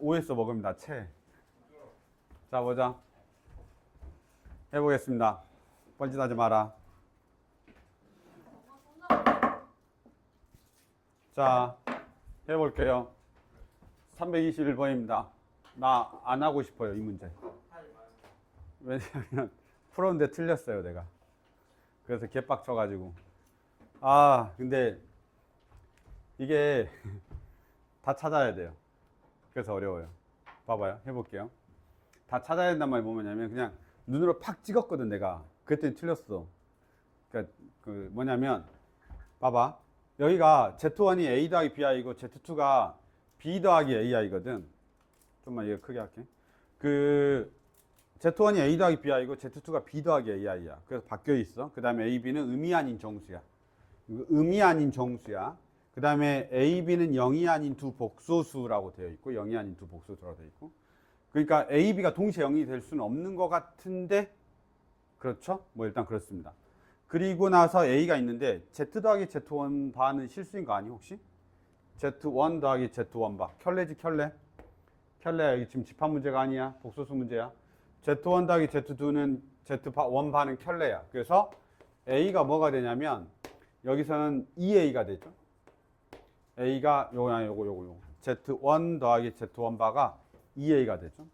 OS 먹습니다. 채. 자, 보자. 해보겠습니다. 뻘짓하지 마라. 자, 해볼게요. 321번입니다. 나 안 하고 싶어요, 이 문제. 왜냐면 풀었는데 틀렸어요, 내가. 그래서 개빡쳐가지고. 근데 이게 다 찾아야 돼요. 그래서 어려워요. 봐봐요. 해볼게요. 다 찾아야 된단 말이 뭐냐면 그냥 눈으로 팍 찍었거든, 내가. 그랬더니 틀렸어. 그러니까 그 뭐냐면 봐봐. 여기가 Z1이 A 더하기 BI고 Z2가 B 더하기 AI거든. 좀만 이거 크게 할게. 그 Z1이 A 더하기 BI고 Z2가 B 더하기 AI야. 그래서 바뀌어 있어. 그 다음에 AB는 의미 아닌 정수야. 의미 아닌 정수야. 그 다음에 AB는 0이 아닌 두 복소수라고 되어 있고 0이 아닌 두 복소수라고 되어 있고, 그러니까 AB가 동시에 0이 될 수는 없는 것 같은데 그렇죠? 뭐 일단 그렇습니다. 그리고 나서 A가 있는데 Z 더하기 Z1 바는 실수인 거 아니 혹시? Z1 더하기 Z1 바 켤레지 켤레? 켤레야. 여기 지금 집합 문제가 아니야. 복소수 문제야. Z1 더하기 Z2는 Z1 바는 켤레야. 그래서 A가 뭐가 되냐면 여기서는 2A가 되죠. A가 요거 Z1 더하기 Z1 바가 2A가 되죠.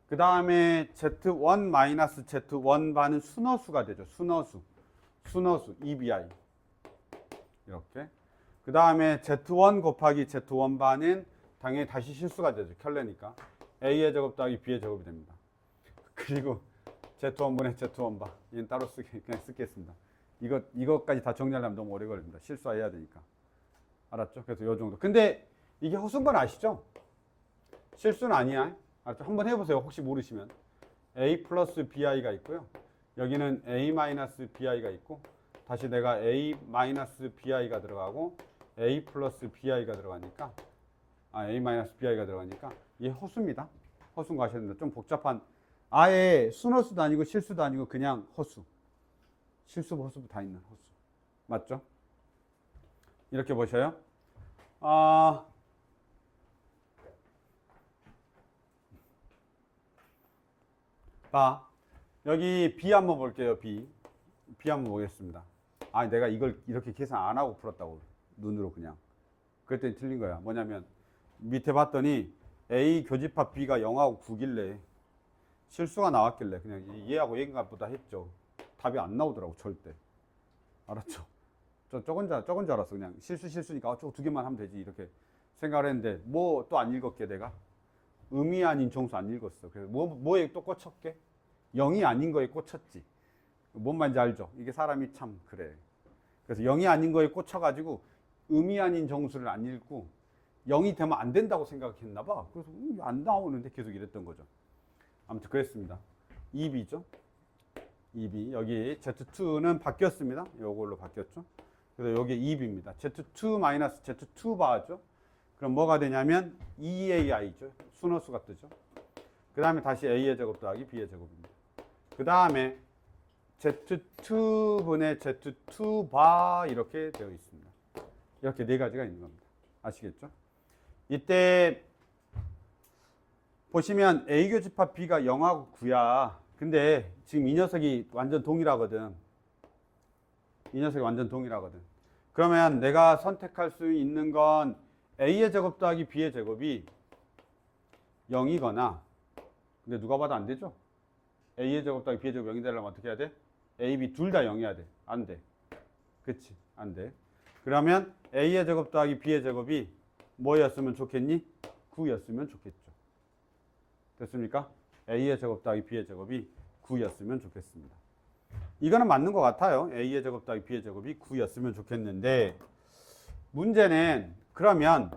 그 다음에 Z1 마이너스 Z1 바는 순허수가 되죠. 순허수 2BI 이렇게. 그 다음에 Z1 곱하기 Z1 바는 당연히 다시 실수가 되죠. 켤레니까 A의 제곱 더하기 B의 제곱이 됩니다. 그리고 Z1분의 Z1 바 얘는 따로 그냥 쓰겠습니다. 이것까지 다 정리하려면 너무 오래 걸립니다. 실수해야 되니까. 알았죠? 그래서 요 정도. 근데 이게 허수인 건 아시죠? 실수는 아니야. 알았죠? 한번 해보세요. 혹시 모르시면. A 플러스 BI가 있고요. 여기는 A 마이너스 BI가 있고, 다시 내가 A 마이너스 BI가 들어가고 A 플러스 BI가 들어가니까 A 마이너스 BI가 들어가니까 이게 허수입니다. 허수인 거 아셔야 됩니다. 좀 복잡한, 아예 순허수도 아니고 실수도 아니고 그냥 허수. 실수, 허수 다 있는 허수. 맞죠? 이렇게 보셔요. 봐. 여기 B 한번 볼게요. B 한번 보겠습니다. 내가 이걸 이렇게 계산 안 하고 풀었다고. 눈으로 그냥. 그랬더니 틀린 거야. 뭐냐면 밑에 봤더니 A 교집합 B가 0하고 9길래 실수가 나왔길래 그냥 얘하고 얘인가보다 했죠. 답이 안 나오더라고 절대. 알았죠? 적은 줄 알았어. 그냥 실수니까 저거 두 개만 하면 되지 이렇게 생각을 했는데 뭐 또 안 읽었게 내가? 의미 아닌 정수 안 읽었어. 그래서 뭐에 또 꽂혔게? 0이 아닌 거에 꽂혔지. 뭔 말인지 알죠? 이게 사람이 참 그래. 그래서 0이 아닌 거에 꽂혀가지고 의미 아닌 정수를 안 읽고 0이 되면 안 된다고 생각했나 봐. 그래서 안 나오는데 계속 이랬던 거죠. 아무튼 그랬습니다. 2B죠. 2B. 여기 Z2는 바뀌었습니다. 이걸로 바뀌었죠. 그래서 여기 2B입니다. Z2 마이너스 Z2 바죠. 그럼 뭐가 되냐면 2AI죠. 순허수가 뜨죠. 그 다음에 다시 A의 제곱 더하기 B의 제곱입니다. 그 다음에 Z2분의 Z2 바 이렇게 되어 있습니다. 이렇게 네 가지가 있는 겁니다. 아시겠죠? 이때 보시면 A 교집합 B가 0하고 9야. 근데 지금 이 녀석이 완전 동일하거든. 그러면 내가 선택할 수 있는 건 A의 제곱 더하기 B의 제곱이 0이거나, 근데 누가 봐도 안 되죠? A의 제곱 더하기 B의 제곱 0이 되려면 어떻게 해야 돼? A, B 둘 다 0이어야 돼. 안 돼. 그치? 안 돼. 그러면 A의 제곱 더하기 B의 제곱이 뭐였으면 좋겠니? 9였으면 좋겠죠. 됐습니까? A의 제곱 더하기 B의 제곱이 9였으면 좋겠습니다. 이거는 맞는 것 같아요. A의 제곱 더하기 B의 제곱이 9였으면 좋겠는데, 문제는 그러면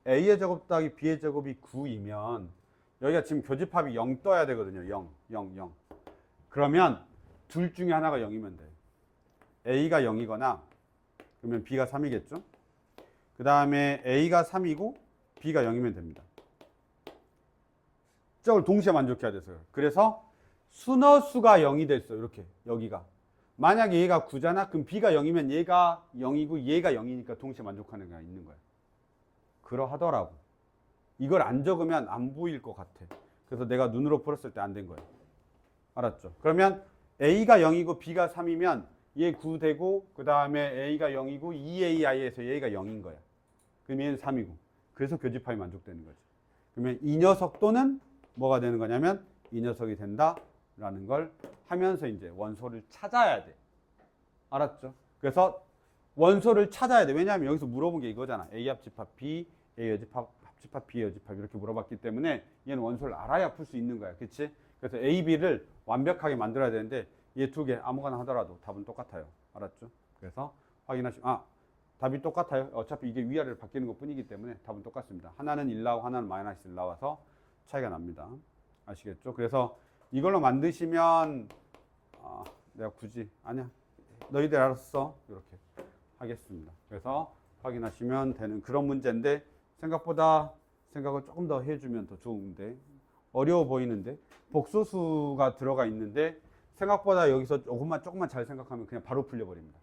A의 제곱 더하기 B의 제곱이 9이면 여기가 지금 교집합이 0 떠야 되거든요. 0. 그러면 둘 중에 하나가 0이면 돼요. A가 0이거나 그러면 B가 3이겠죠. 그 다음에 A가 3이고 B가 0이면 됩니다. 저걸 동시에 만족해야 돼서요. 그래서 순허수가 0이 됐어요. 이렇게 여기가. 만약에 얘가 9잖아. 그럼 B가 0이면 얘가 0이고 얘가 0이니까 동시에 만족하는 게 있는 거야. 그러하더라고. 이걸 안 적으면 안 보일 것 같아. 그래서 내가 눈으로 풀었을 때 안 된 거예요. 알았죠? 그러면 A가 0이고 B가 3이면 얘 9 되고 그 다음에 A가 0이고 2AI에서 얘가 0인 거야. 그럼 얘는 3이고. 그래서 교집합이 만족되는 거지. 그러면 이 녀석 또는 뭐가 되는 거냐면 이 녀석이 된다라는 걸 하면서 이제 원소를 찾아야 돼. 알았죠? 그래서 원소를 찾아야 돼. 왜냐하면 여기서 물어본 게 이거잖아. A 합집합 B, A 여집합, 합집합 B 여집합 이렇게 물어봤기 때문에 얘는 원소를 알아야 풀 수 있는 거야. 그치? 그래서 A, B를 완벽하게 만들어야 되는데 얘 두 개 아무거나 하더라도 답은 똑같아요. 알았죠? 그래서 확인하시면 답이 똑같아요. 어차피 이게 위아래로 바뀌는 것 뿐이기 때문에 답은 똑같습니다. 하나는 1 나오고 하나는 마이너스 1 나와서 차이가 납니다. 아시겠죠? 그래서 이걸로 만드시면 내가 굳이 아니야. 너희들 알았어. 이렇게 하겠습니다. 그래서 확인하시면 되는 그런 문제인데 생각보다 생각을 조금 더 해주면 더 좋은데 어려워 보이는데 복소수가 들어가 있는데 생각보다 여기서 조금만 잘 생각하면 그냥 바로 풀려버립니다.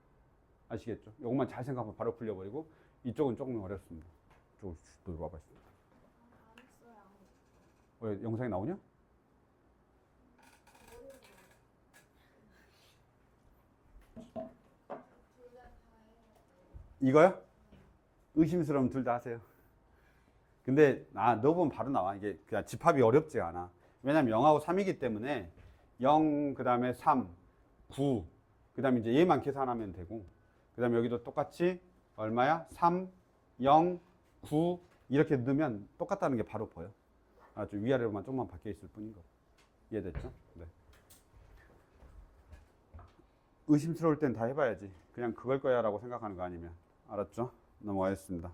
아시겠죠? 이것만 잘 생각하면 바로 풀려버리고 이쪽은 조금 어렵습니다. 이쪽으로 와봐. 왜 영상이 나오냐? 이거요? 의심스러우면 둘 다 하세요. 근데 넣어보면 바로 나와. 이게 그냥 집합이 어렵지 않아. 왜냐면 0하고 3이기 때문에 0, 그 다음에 3, 9, 그 다음에 이제 얘만 계산하면 되고 그 다음에 여기도 똑같이 얼마야? 3, 0, 9 이렇게 넣으면 똑같다는 게 바로 보여. 아주 위아래로만 조금만 바뀌어 있을 뿐인 거. 이해됐죠? 네. 의심스러울 땐 다 해봐야지. 그냥 그걸 거야 라고 생각하는 거 아니면. 알았죠? 넘어가겠습니다.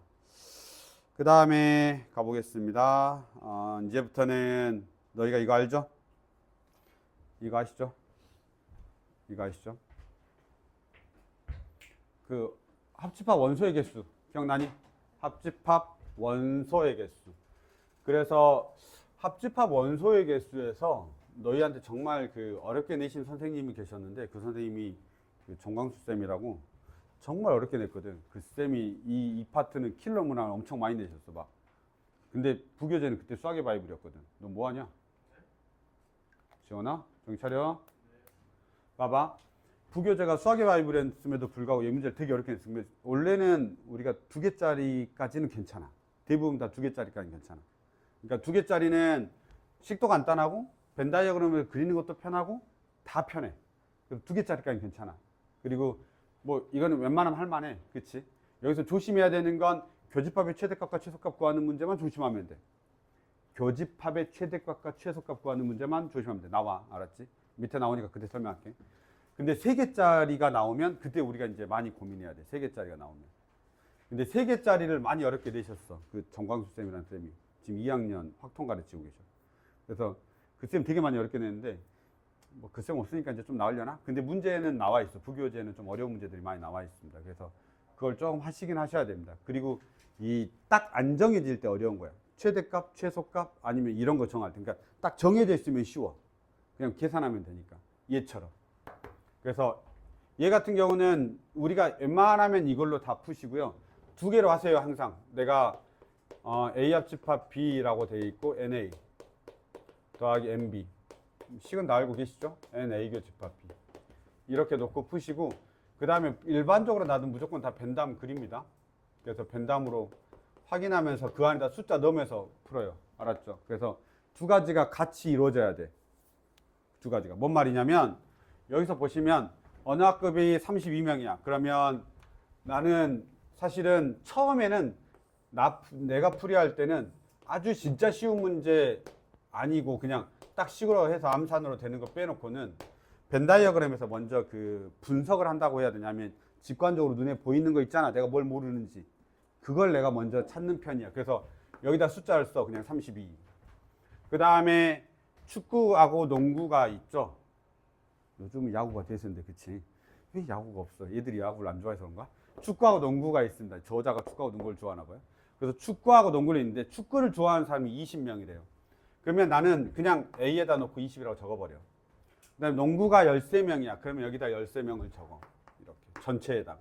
그 다음에 가보겠습니다. 이제부터는 너희가 이거 알죠? 이거 아시죠? 이거 아시죠? 그 합집합 원소의 개수 기억나니? 합집합 원소의 개수. 그래서 합집합 원소의 개수에서 너희한테 정말 그 어렵게 내신 선생님이 계셨는데 그 선생님이 그 정광수 쌤이라고 정말 어렵게 냈거든. 그 쌤이 이 파트는 킬러 문항을 엄청 많이 내셨어 막. 근데 부교재는 그때 수학의 바이블이었거든. 너 뭐하냐? 지원아 정신 차려. 봐봐. 부교재가 수학의 바이블이었음에도 불구하고 이 문제를 되게 어렵게 냈어. 원래는 우리가 2개짜리까지는 괜찮아. 대부분 다 2개짜리까지는 괜찮아. 그러니까 2개짜리는 식도 간단하고 벤 다이어그램을 그리는 것도 편하고 다 편해. 그래서 2개짜리까지는 괜찮아. 그리고 뭐 이거는 웬만하면 할만해. 그치? 여기서 조심해야 되는 건 교집합의 최대값과 최소값 구하는 문제만 조심하면 돼. 교집합의 최대값과 최소값 구하는 문제만 조심하면 돼. 나와. 알았지? 밑에 나오니까 그때 설명할게. 근데 3개짜리가 나오면 그때 우리가 이제 많이 고민해야 돼. 3개짜리가 나오면. 근데 3개짜리를 많이 어렵게 내셨어. 그 정광수 쌤이라는 쌤이. 지금 2학년 확통 가르치고 계셔. 그래서 그 쌤 되게 많이 어렵게 냈는데 뭐 그 쌤 없으니까 이제 좀 나오려나? 근데 문제는 나와 있어. 부교재는 좀 어려운 문제들이 많이 나와 있습니다. 그래서 그걸 조금 하시긴 하셔야 됩니다. 그리고 이 딱 안 정해질 때 어려운 거야. 최대값, 최소값 아니면 이런 거 정할 때. 그러니까 딱 정해져 있으면 쉬워. 그냥 계산하면 되니까. 얘처럼. 그래서 얘 같은 경우는 우리가 웬만하면 이걸로 다 푸시고요. 2개로 하세요. 항상. 내가 A 합집합 B라고 되어 있고 NA 더하기 MB. 식은 다 알고 계시죠? NA 교집합 B. 이렇게 놓고 푸시고 그 다음에 일반적으로 나도 무조건 다 벤담 그립니다. 그래서 벤담으로 확인하면서 그 안에다 숫자 넣으면서 풀어요. 알았죠? 그래서 2가지가 같이 이루어져야 돼. 2가지가. 뭔 말이냐면 여기서 보시면 어느 학급이 32명이야. 그러면 나는 사실은 처음에는 내가 풀이할 때는 아주 진짜 쉬운 문제 아니고 그냥 딱 식으로 해서 암산으로 되는 거 빼놓고는 벤 다이어그램에서 먼저 그 분석을 한다고 해야 되냐면 직관적으로 눈에 보이는 거 있잖아. 내가 뭘 모르는지. 그걸 내가 먼저 찾는 편이야. 그래서 여기다 숫자를 써. 그냥 32. 그 다음에 축구하고 농구가 있죠. 요즘 야구가 대세인데 그치? 왜 야구가 없어? 얘들이 야구를 안 좋아해서 그런가? 축구하고 농구가 있습니다. 저자가 축구하고 농구를 좋아하나 봐요. 그래서 축구하고 농구를 있는데 축구를 좋아하는 사람이 20명이래요. 그러면 나는 그냥 A에다 놓고 20이라고 적어버려. 그 다음에 농구가 13명이야. 그러면 여기다 13명을 적어. 이렇게 전체에다가.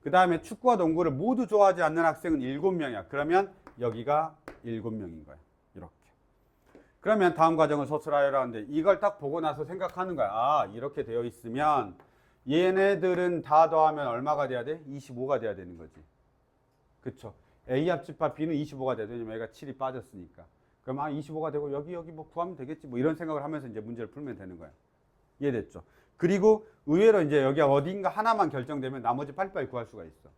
그 다음에 축구와 농구를 모두 좋아하지 않는 학생은 7명이야. 그러면 여기가 7명인 거야. 이렇게. 그러면 다음 과정을 서술하여라 하는데 이걸 딱 보고 나서 생각하는 거야. 아, 이렇게 되어 있으면 얘네들은 다 더하면 얼마가 돼야 돼? 25가 돼야 되는 거지. 그쵸? A 합집합 B는 25가 돼야 돼. 왜냐면 얘가 7이 빠졌으니까. 그럼 25가 되고 여기 뭐 구하면 되겠지. 뭐 이런 생각을 하면서 이제 문제를 풀면 되는 거야. 이해됐죠? 그리고 의외로 이제 여기 어딘가 하나만 결정되면 나머지 빨리빨리 구할 수가 있어.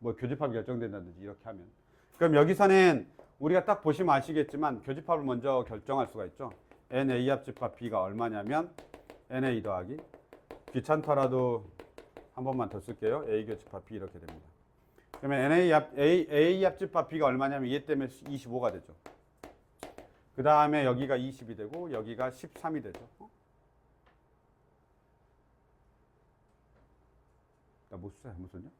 뭐 교집합이 결정된다든지 이렇게 하면. 그럼 여기서는 우리가 딱 보시면 아시겠지만 교집합을 먼저 결정할 수가 있죠. NA 합집합 B가 얼마냐면 NA 더하기 귀찮더라도 한 번만 더 쓸게요. A 교집합 B 이렇게 됩니다. 그러면 A 합집합 B가 얼마냐면 얘 때문에 25가 되죠. 그 다음에 여기가 20이 되고 여기가 13이 되죠. 나 못 썼냐?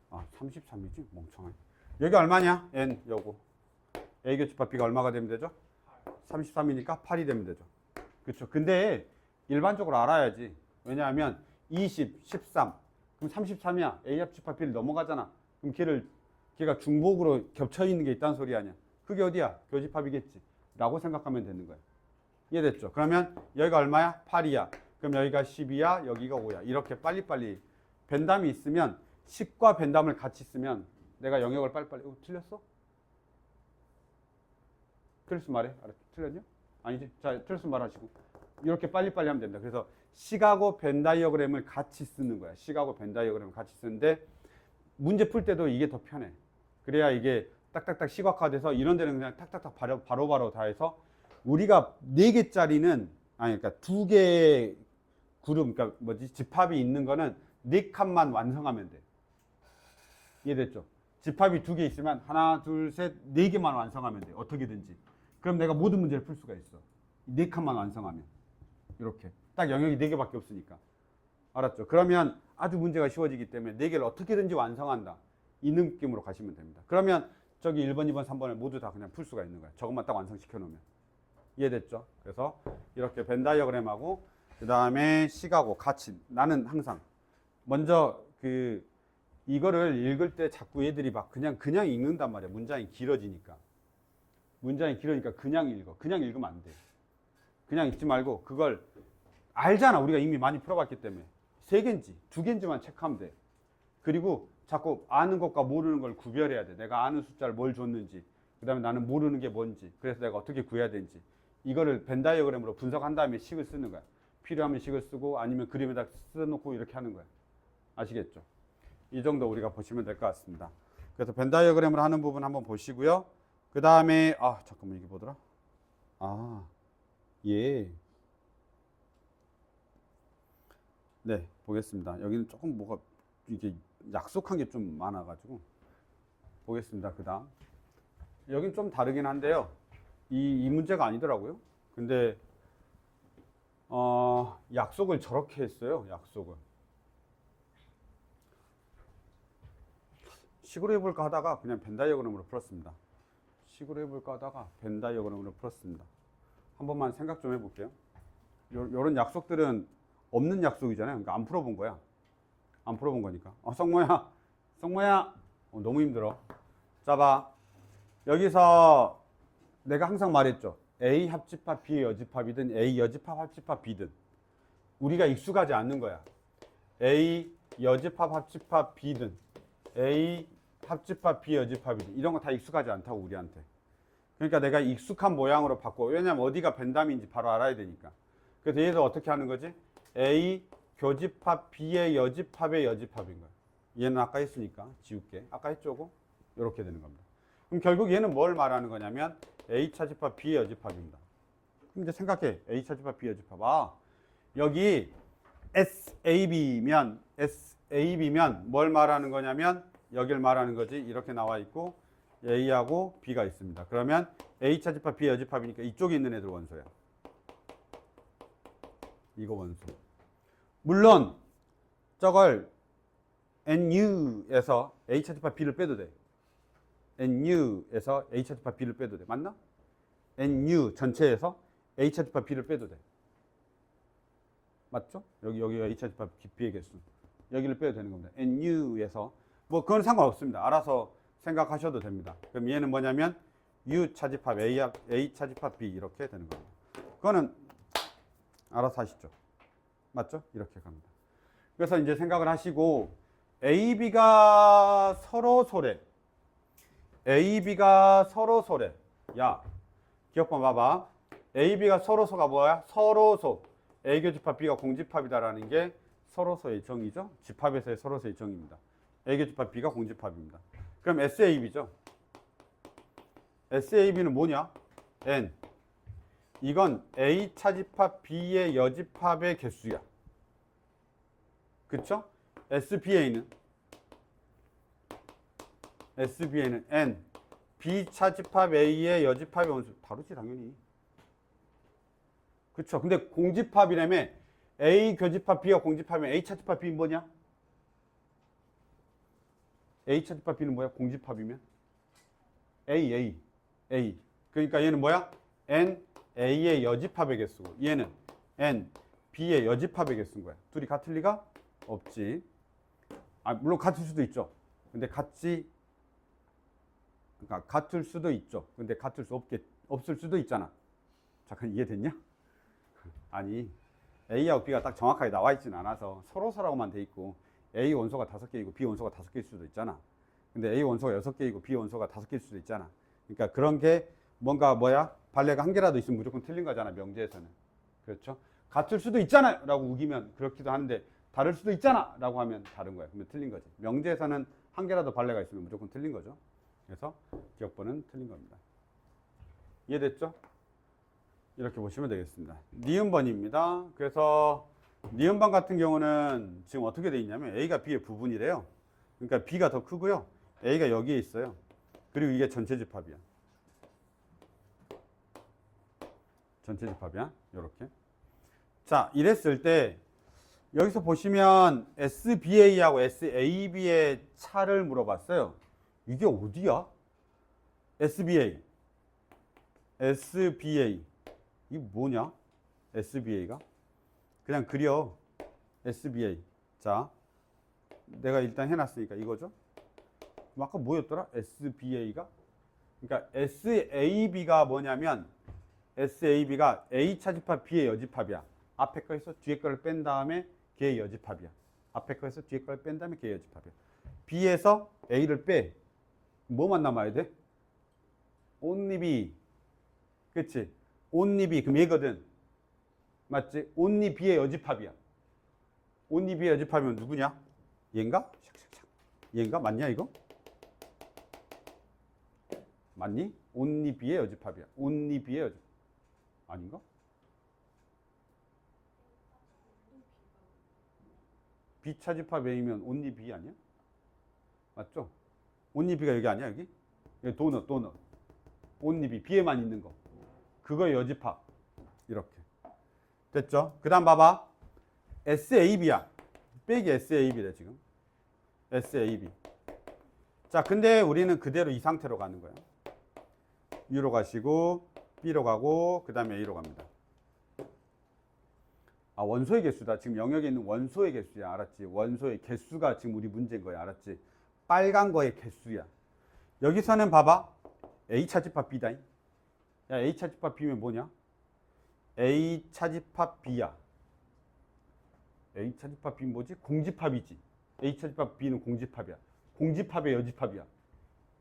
아, 33이지? 멍청하네. 여기 얼마냐? N 요거. A 교집합 B가 얼마가 되면 되죠? 33이니까 8이 되면 되죠. 그렇죠. 근데 일반적으로 알아야지. 왜냐하면 20, 13, 그럼 33이야. A 합집합 B를 넘어가잖아. 그럼 걔가 중복으로 겹쳐 있는 게 있다는 소리 아니야. 그게 어디야? 교집합이겠지. 라고 생각하면 되는 거야. 이해됐죠? 그러면 여기가 얼마야? 8이야. 그럼 여기가 10이야. 여기가 5야. 이렇게 빨리빨리 벤담이 있으면 10과 벤담을 같이 쓰면 내가 영역을 빨리빨리 틀렸어? 틀렸으면 말해. 틀렸냐? 아니지. 자, 틀렸으면 말하시고. 이렇게 빨리빨리 하면 된다. 그래서 식하고 벤 다이어그램을 같이 쓰는 거야. 식하고 벤 다이어그램을 같이 쓰는데 문제 풀 때도 이게 더 편해. 그래야 이게 딱딱딱 시각화돼서 이런 데는 그냥 탁탁탁 바로바로 다 해서 우리가 4개짜리는 아니 그러니까 2개의 그룹 그러니까 집합이 있는 거는 4칸만 완성하면 돼. 이해됐죠? 집합이 2개 있으면 하나, 둘, 셋, 4개만 완성하면 돼. 어떻게든지. 그럼 내가 모든 문제를 풀 수가 있어. 4칸만 완성하면. 이렇게. 딱 영역이 4개밖에 없으니까. 알았죠? 그러면 아주 문제가 쉬워지기 때문에 4개를 어떻게든지 완성한다. 이 느낌으로 가시면 됩니다. 그러면 저기 1번, 2번, 3번을 모두 다 그냥 풀 수가 있는 거야. 저것만 딱 완성시켜 놓으면. 이해됐죠? 그래서 이렇게 벤 다이어그램하고 그 다음에 식하고 같이 나는 항상 먼저 이거를 읽을 때 자꾸 얘들이 막 그냥 읽는단 말이야. 문장이 길어지니까. 문장이 길으니까 그냥 읽어. 그냥 읽으면 안 돼. 그냥 읽지 말고 그걸 알잖아. 우리가 이미 많이 풀어봤기 때문에. 3개인지 2개인지만 체크하면 돼. 그리고 자꾸 아는 것과 모르는 걸 구별해야 돼. 내가 아는 숫자를 뭘 줬는지, 그 다음에 나는 모르는 게 뭔지, 그래서 내가 어떻게 구해야 되는지. 이거를 벤 다이어그램으로 분석한 다음에 식을 쓰는 거야. 필요하면 식을 쓰고 아니면 그림에다 써놓고 이렇게 하는 거야. 아시겠죠? 이 정도 우리가 보시면 될 것 같습니다. 그래서 벤 다이어그램을 하는 부분 한번 보시고요. 그 다음에 잠깐만 이게 뭐더라? 예. 네, 보겠습니다. 여기는 조금 뭐가 이게 약속한 게 좀 많아가지고 보겠습니다. 그 다음 여긴 좀 다르긴 한데요. 이 문제가 아니더라고요. 근데 약속을 저렇게 했어요. 약속을 식으로 해볼까 하다가 그냥 벤 다이어그램으로 풀었습니다. 식으로 해볼까 하다가 벤 다이어그램으로 풀었습니다. 한 번만 생각 좀 해볼게요. 요런 약속들은 없는 약속이잖아요. 그러니까 안 풀어본 거야. 안 풀어본 거니까. 성모야 너무 힘들어. 자, 봐. 여기서 내가 항상 말했죠. A 합집합 B의 여집합이든 A 여집합 합집합 B든 우리가 익숙하지 않는 거야. A 여집합 합집합 B든 A 합집합 B 여집합이든 이런 거 다 익숙하지 않다고 우리한테. 그러니까 내가 익숙한 모양으로 바꿔. 왜냐면 어디가 벤담인지 바로 알아야 되니까. 그래서 얘도 어떻게 하는 거지? A 교집합 B의 여집합의 여집합인 거야. 얘는 아까 했으니까 지울게. 아까 했죠고? 이렇게 되는 겁니다. 그럼 결국 얘는 뭘 말하는 거냐면 A 차집합 B의 여집합입니다. 그럼 이제 생각해. A 차집합 B 여집합. 여기 SAB면 뭘 말하는 거냐면 여길 말하는 거지. 이렇게 나와 있고 A하고 B가 있습니다. 그러면 A 차집합 B 여집합이니까 이쪽에 있는 애들 원소야. 이거 원소. 물론 저걸 NU에서 A 차집합 B를 빼도 돼. NU에서 A 차집합 B를 빼도 돼. 맞나? NU 전체에서 A 차집합 B를 빼도 돼. 맞죠? 여기가 A 차집합 B의 개수. 여기를 빼도 되는 겁니다. NU에서 뭐 그건 상관없습니다. 알아서 생각하셔도 됩니다. 그럼 얘는 뭐냐면 U 차집합 A 차집합 B 이렇게 되는 겁니다. 그거는 알아서 하시죠. 맞죠? 이렇게 갑니다. 그래서 이제 생각을 하시고 A, B가 서로 소래. A, B가 서로 소래. 야, 기억번 봐봐. A, B가 서로소가 뭐야? 서로소. A 교집합 B가 공집합이다라는 게 서로소의 정의죠. 집합에서의 서로소의 정의입니다. A 교집합 B가 공집합입니다. 그럼 SAB죠. SAB는 뭐냐? N. 이건 A 차집합 B의 여집합의 개수야. 그쵸? SBA는 N. B 차집합 A의 여집합의 원수. 다르지 당연히. 그쵸? 근데 공집합이라며 A 교집합 B가 공집합이면 A 차집합 B는 뭐냐? A 차집합 B는 뭐야? 공집합이면? A. 그러니까 얘는 뭐야? N, A의 여집합의 개수고 얘는 N, B의 여집합의 개수인 거야. 둘이 같을 리가 없지. 물론 같을 수도 있죠. 근데 그러니까 같을 수도 있죠. 근데 같을 수 없을 수도 있잖아. 잠깐 이해됐냐? 아니, A하고 B가 딱 정확하게 나와 있지는 않아서 서로서라고만 돼 있고 A 원소가 5개이고 B 원소가 5개일 수도 있잖아. 근데 A 원소가 6개이고 B 원소가 5개일 수도 있잖아. 그러니까 그런 게 뭔가 발레가 한 개라도 있으면 무조건 틀린 거잖아, 명제에서는. 그렇죠? 같을 수도 있잖아 라고 우기면 그렇기도 하는데 다를 수도 있잖아 라고 하면 다른 거야. 그러면 틀린 거지. 명제에서는 한 개라도 발레가 있으면 무조건 틀린 거죠. 그래서 기억번은 틀린 겁니다. 이해됐죠? 이렇게 보시면 되겠습니다. 니은번입니다. 그래서 니은번 같은 경우는 지금 어떻게 돼 있냐면 A가 B의 부분이래요. 그러니까 B가 더 크고요. A가 여기에 있어요. 그리고 이게 전체 집합이야. 전체 집합이야. 이렇게. 자, 이랬을 때 여기서 보시면 SBA하고 SAB의 차를 물어봤어요. 이게 어디야? SBA. 이게 뭐냐? SBA가? 그냥 그려. SBA. 자, 내가 일단 해놨으니까 이거죠. 그럼 아까 뭐였더라? SBA가? 그러니까 SAB가 뭐냐면 SAB가 A 차집합 B의 여집합이야. 앞에 거에서 뒤에 거를 뺀 다음에 걔의 여집합이야. 앞에 거에서 뒤에 거를 뺀 다음에 걔의 여집합이야. B에서 A를 빼. 뭐만 남아야 돼? only B. 그치? only B. 그럼 얘거든. 맞지? only B의 여집합이야. only B의 여집합이면 누구냐? 얘인가? 얘인가? 맞냐 이거? 맞니? only B의 여집합이야. only B의 여집합. 아닌가? B 차집합 A면 only B 아니야? 맞죠? only B가 여기 아니야 여기? 여기 도넛. only B. B에만 있는 거. 그거의 여집합. 이렇게. 됐죠? 그 다음 봐봐. SAB야. 빼기 SAB래 지금. SAB. 자, 근데 우리는 그대로 이 상태로 가는 거예요. U로 가시고 B로 가고 그 다음에 A로 갑니다. 원소의 개수다. 지금 영역에 있는 원소의 개수야. 알았지? 원소의 개수가 지금 우리 문제인 거야. 알았지? 빨간 거의 개수야. 여기서는 봐봐. A 차집합 B다. 야, A 차집합 B면 뭐냐? A 차집합 B야. A 차집합 B는 뭐지? 공집합이지. A 차집합 B는 공집합이야. 공집합의 여집합이야.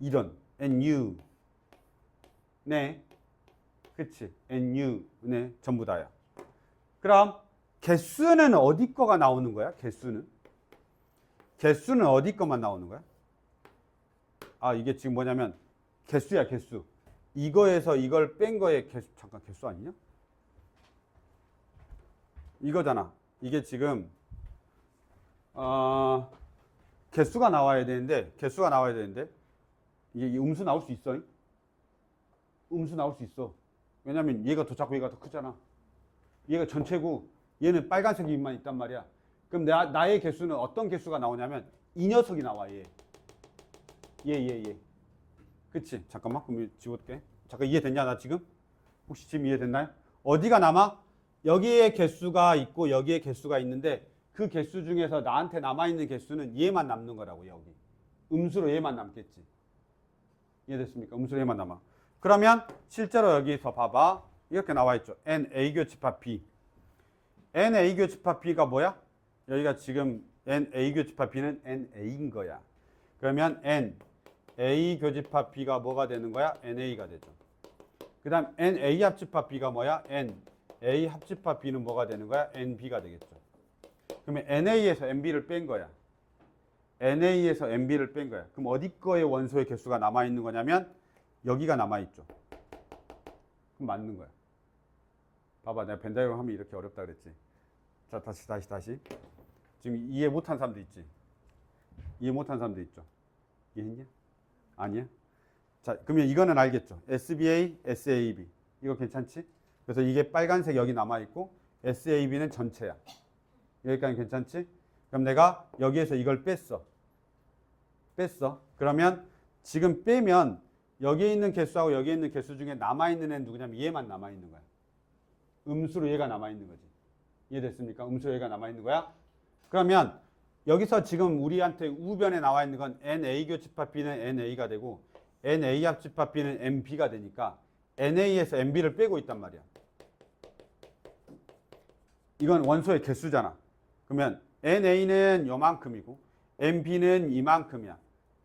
이런 NU. 네. 그치? NU. 네. 전부 다야. 그럼 개수는 어디 거가 나오는 거야? 개수는 어디 거만 나오는 거야? 이게 지금 뭐냐면 개수야, 개수. 이거에서 이걸 뺀 거의 개수. 잠깐, 개수 아니냐? 이거잖아. 이게 지금 개수가 나와야 되는데 이게 음수 나올 수 있어? 음수 나올 수 있어. 왜냐면 얘가 더 작고 얘가 더 크잖아. 얘가 전체고 얘는 빨간색만 있단 말이야. 그럼 나의 개수는 어떤 개수가 나오냐면 이 녀석이 나와. 얘. 그치? 잠깐만. 그럼 지울게. 잠깐 이해됐냐 나 지금? 혹시 지금 이해됐나요? 어디가 남아? 여기에 개수가 있고 여기에 개수가 있는데 그 개수 중에서 나한테 남아있는 개수는 얘만 남는 거라고. 여기 음수로 얘만 남겠지. 이해됐습니까? 음수로 얘만 남아. 그러면 실제로 여기서 봐봐. 이렇게 나와 있죠. NA 교집합 B. NA 교집합 B가 뭐야? 여기가 지금 NA 교집합 B는 NA인 거야. 그러면 NA 교집합 B가 뭐가 되는 거야? NA가 되죠. 그 다음 NA 합집합 B가 뭐야? NA 합집합 B는 뭐가 되는 거야? NB가 되겠죠. 그러면 NA에서 NB를 뺀 거야. NA에서 NB를 뺀 거야. 그럼 어디 거의 원소의 개수가 남아있는 거냐면 여기가 남아있죠. 그럼 맞는 거야. 봐봐, 내가 벤다이어그램 하면 이렇게 어렵다 그랬지. 자, 다시. 지금 이해 못한 사람도 있지. 이해 못한 사람도 있죠. 이해했냐? 아니야? 자, 그러면 이거는 알겠죠. SBA, SAB. 이거 괜찮지? 그래서 이게 빨간색 여기 남아있고 SAB는 전체야. 여기까지 괜찮지? 그럼 내가 여기에서 이걸 뺐어. 그러면 지금 빼면 여기에 있는 개수하고 여기에 있는 개수 중에 남아있는 애는 누구냐면 얘만 남아있는 거야. 음수로 얘가 남아있는 거지. 이해됐습니까? 음수로 얘가 남아있는 거야. 그러면 여기서 지금 우리한테 우변에 나와 있는 건 NA 교집합 B는 NA가 되고 NA 합집합 B는 NB가 되니까 NA에서 NB를 빼고 있단 말이야. 이건 원소의 개수잖아. 그러면 NA는 요만큼이고 NB는 이만큼이야.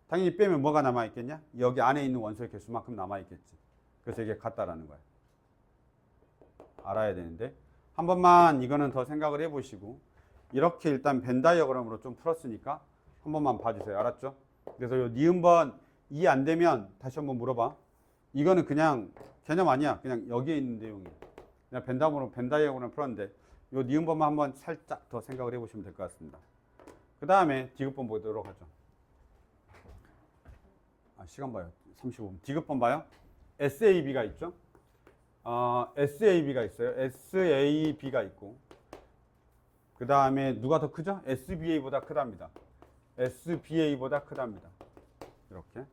당연히 빼면 뭐가 남아있겠냐? 여기 안에 있는 원소의 개수만큼 남아있겠지. 그래서 이게 같다라는 거야. 알아야 되는데 한 번만 이거는 더 생각을 해보시고 이렇게 일단 벤 다이어그램으로 좀 풀었으니까 한 번만 봐주세요. 알았죠? 그래서 요 니은번 이해 안 되면 다시 한번 물어봐. 이거는 그냥 개념 아니야. 그냥 여기에 있는 내용이야. 그냥 벤 다이어그램 풀었는데 요 니은번만 한번 살짝 더 생각을 해보시면 될 것 같습니다. 그 다음에 디귿번 보도록 하죠. 시간 봐요. 35분. 디귿번 봐요. SAB가 있죠. SAB가 있어요. SAB가 있고 그 다음에 누가 더 크죠? SBA보다 크답니다. SBA보다 크답니다. 이렇게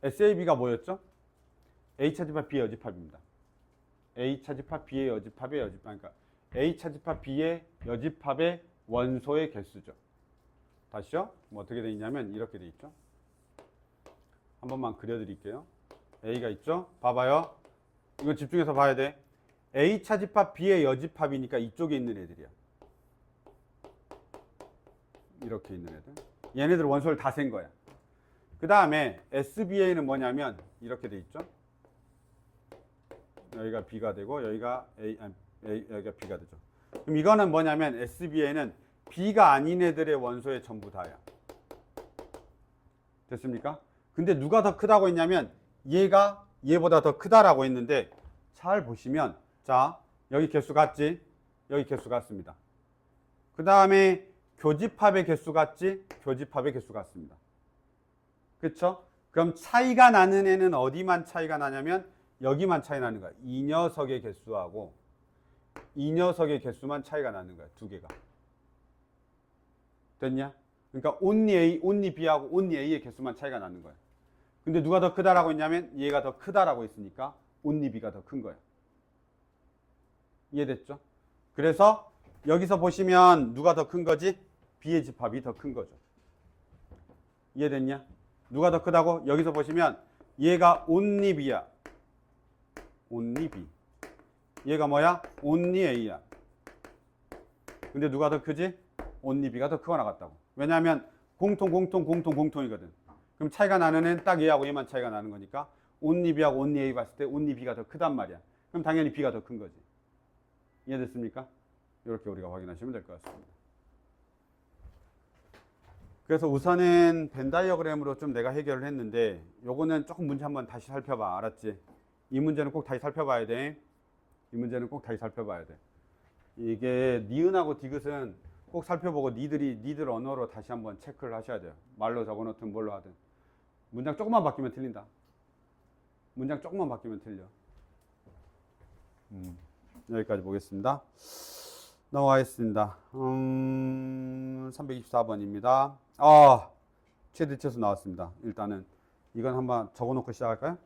SAB가 뭐였죠? A 차집합 B의 여집합입니다. A 차집합 B의 여집합의 여집합. 그러니까 A 차집합 B의 여집합의 원소의 개수죠. 다시요? 뭐 어떻게 돼 있냐면 이렇게 돼 있죠. 한 번만 그려드릴게요. A가 있죠? 봐봐요. 이거 집중해서 봐야 돼. A 차집합 B의 여집합이니까 이쪽에 있는 애들이야. 이렇게 있는 애들. 얘네들 원소를 다 센 거야. 그 다음에 SBA는 뭐냐면 이렇게 돼 있죠. 여기가 B가 되고 여기가 여기가 B가 되죠. 그럼 이거는 뭐냐면 SBA는 B가 아닌 애들의 원소의 전부 다야. 됐습니까? 근데 누가 더 크다고 했냐면 얘가 얘보다 더 크다라고 했는데 잘 보시면 자 여기 개수 같지? 여기 개수 같습니다. 그 다음에 교집합의 개수 같지? 교집합의 개수 같습니다. 그쵸? 그럼 차이가 나는 애는 어디만 차이가 나냐면 여기만 차이 나는 거야. 이 녀석의 개수하고 이 녀석의 개수만 차이가 나는 거야. 두 개가. 됐냐? 그러니까 only A, only B하고 only A의 개수만 차이가 나는 거야. 근데 누가 더 크다라고 했냐면 얘가 더 크다라고 했으니까 only B가 더 큰 거야. 이해됐죠? 그래서 여기서 보시면 누가 더 큰 거지? B의 집합이 더 큰 거죠. 이해됐냐? 누가 더 크다고? 여기서 보시면 얘가 only B야. only B. 얘가 뭐야? only A야. 근데 누가 더 크지? only B가 더 크거나 같다고. 왜냐하면 공통이거든. 그럼 차이가 나는 애는 딱 얘하고 얘만 차이가 나는 거니까 only B하고 only A 봤을 때 only B가 더 크단 말이야. 그럼 당연히 B가 더 큰 거지. 이해됐습니까? 이렇게 우리가 확인하시면 될 것 같습니다. 그래서 우선은 벤 다이어그램으로 좀 내가 해결을 했는데 요거는 조금 문제 한번 다시 살펴봐. 알았지? 이 문제는 꼭 다시 살펴봐야 돼. 이 문제는 꼭 다시 살펴봐야 돼. 이게 니은하고 디귿은 꼭 살펴보고 니들 언어로 다시 한번 체크를 하셔야 돼요. 말로 적어놓든 뭘로 하든. 문장 조금만 바뀌면 틀린다. 문장 조금만 바뀌면 틀려. 여기까지 보겠습니다. 넘어가겠습니다. 324번입니다. 최대치수 나왔습니다. 일단은 이건 한번 적어놓고 시작할까요?